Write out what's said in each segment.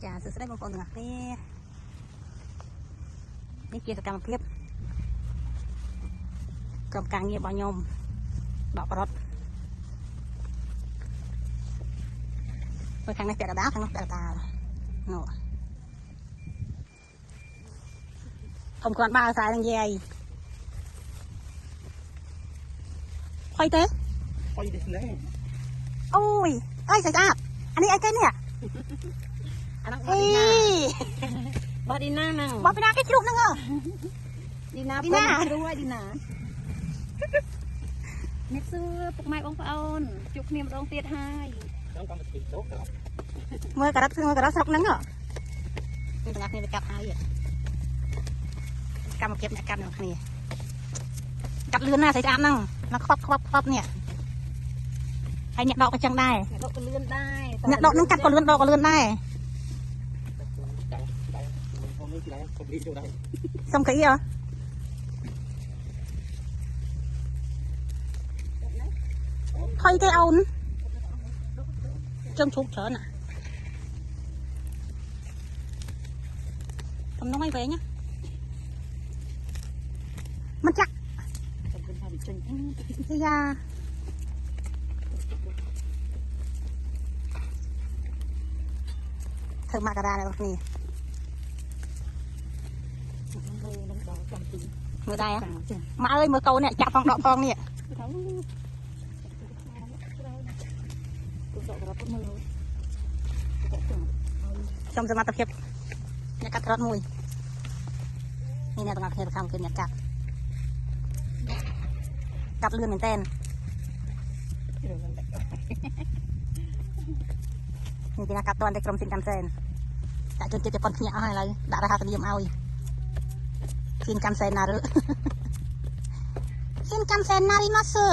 ចាសួស្តីបងប្អូនទាំងអស់គ្នានេះជាសកម្មភាពក្រុមការងាររបស់ខ្ញុំដកប្រត់មើលខាងនេះពាក់កណ្ដាលខាងនោះពាក់កណ្ដាលនោះធំគ្រាន់បើខ្សែនឹងយាយហុយទេហុយទេស្នេហ៍អូយអើយស្អាតអានេះអីគេនេះអាហ្នឹងអីបោះឌីណាហ្នឹងបោះពីណាគេជ្រុះហ្នឹងហ៎ឌីណាពុកជ្រុះហើយឌីណាអ្នកសួរពុកម៉ែបងប្អូនជួបគ្នាម្ដងទៀតហើយខ្ញុំកំពុងទីតោមើលការ៉ុតស្រុកហ្នឹងហ៎ទាំងអស់គ្នាទៅកាប់ហើយកម្មភាពអ្នកកាប់នឹងគ្នាកាប់លឿនណាស់ស្អាតហ្នឹងមកខ្វប់នេះហើយអ្នកដកក៏ចឹងដែរអ្នកដកក៏លឿនដែរអ្នកដកនឹងកាត់ក៏លឿនដកក៏លឿនដែរសុំកៅអីហ៎ហុយទេអូនចំជុកច្រើនណាតំណងអីវិញណាមិនចាក់យ៉ាធ្វើមកការាអ្នកនេះមើលដែរមកអើយមើលកូននេះចាក់ផងដកផងនេះខ្ញុំសមត្ថភាពអ្នកកាត់ក្រត់មួយនេះអ្នកទាំងអស់គ្នាទៅខាងគេអ្នកកាត់លឿនមែនតើនេះគេកាត់តន់តែក្រុមស៊ីនកម្មសែនដាក់ជនជាតិជប៉ុនភ្ញាក់អស់ហើយឥឡូវដាក់រហ័សនិយមឲ្យស៊ីនកម្មសែនណារឺស៊ីនកម្មសែនណារីម៉ាសឺ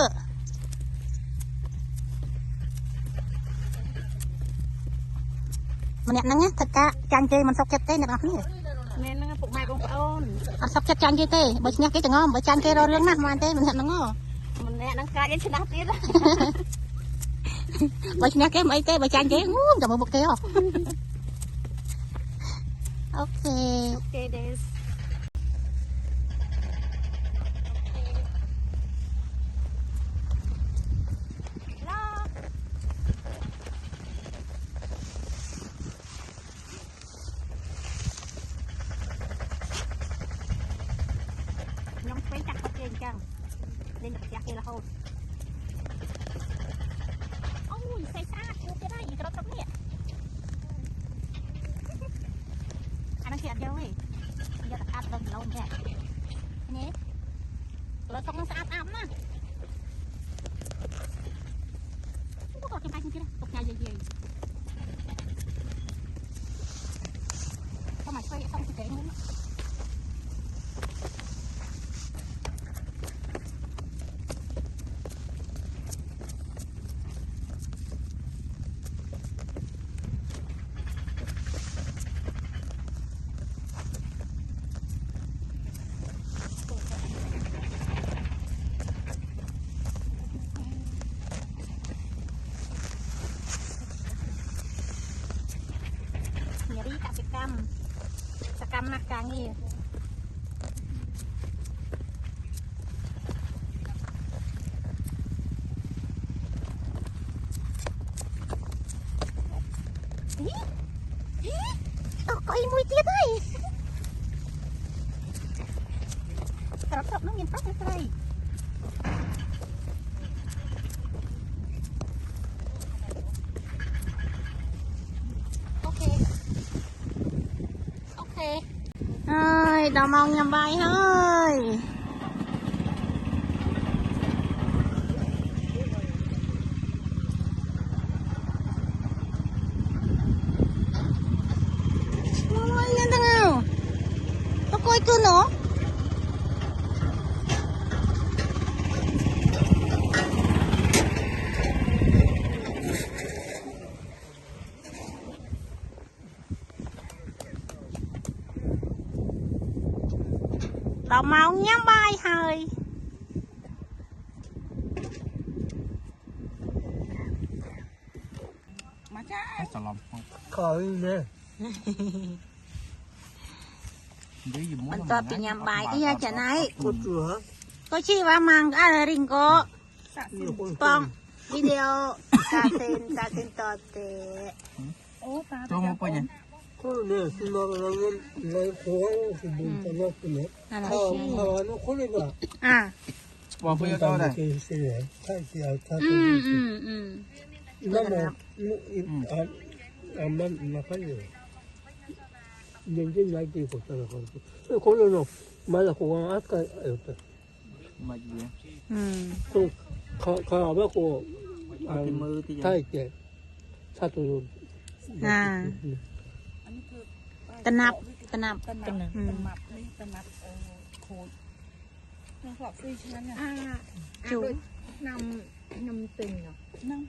ម្នាក់ហ្នឹងធ្វើការចាញ់គេមិនសុខចិត្តទេអ្នកនរគ្នានេះហ្នឹងពុកម៉ែបងប្អូនអត់សុខចិត្តចាញ់គេទេបើឈ្នះគេទាំងងបើចាញ់គេរករឿងណាស់មិនទេម្នាក់ហ្នឹងម្នាក់ហ្នឹងកាយឈ្នះទៀតបើឈ្នះគេមិនអីទេបើចាញ់គេចាំមើលមុខគេហ៎អូខេthisខ្ញុំស្វែងចាក់គាត់គេអញ្ចឹងលេងតែផ្ទះគេរហូតអូយស្អាតជួបទៀតហើយក្រត់ត្រឹមនេះអានោះគេអត់យកទេយកតែកាត់ទៅគីឡូអញ្ចឹងនេះលើសុកនឹងស្អាតណាស់ពួកគាត់គេបាច់ទៀតទុកញ៉ាំយាយទៅមកស្វែងសុកទៅហ្នឹងសកម្មណាស់ការងារអកុយមួយទៀតហើយក្រត់នោះមានប្រុសឬស្រីអូខេហើយដល់ម៉ោងញ៉ាំបាយហើយអូយនេះទាំងទៅគួយគឺណូដល់ម៉ោងញ៉ាំបាយហើយមកចាច្រឡំខើនេះ มันตัวปียามใบอียจะไหน có chửa ก็ชี้ว่ามังอะไรริงก็ nhiều con ปองวิดีโอซาเซนต่อเตะ โอ้ตา Cho một bao nhiêu? con này thì mà nó lấy khoáng thì bùn cho nó cái nữa นั่นแหละ nó khó lên mà อ่า Bỏ bao nhiêu to này? thì sẽ để thay thì thay อืม nó mà mà phải rồi nhưng cái này thì của tôi là con khó lên rồi mà là khoáng ác cái ở đây Mà gì? อืม 좀 가봐고 Cái mơ thì 타이게 사도 อ่าตะนับ ตะนับตะนับนี่ตะนับโคตรน้องขอบซื้อชั้นอ่ะ จู นำติ่งเหรอนั่ง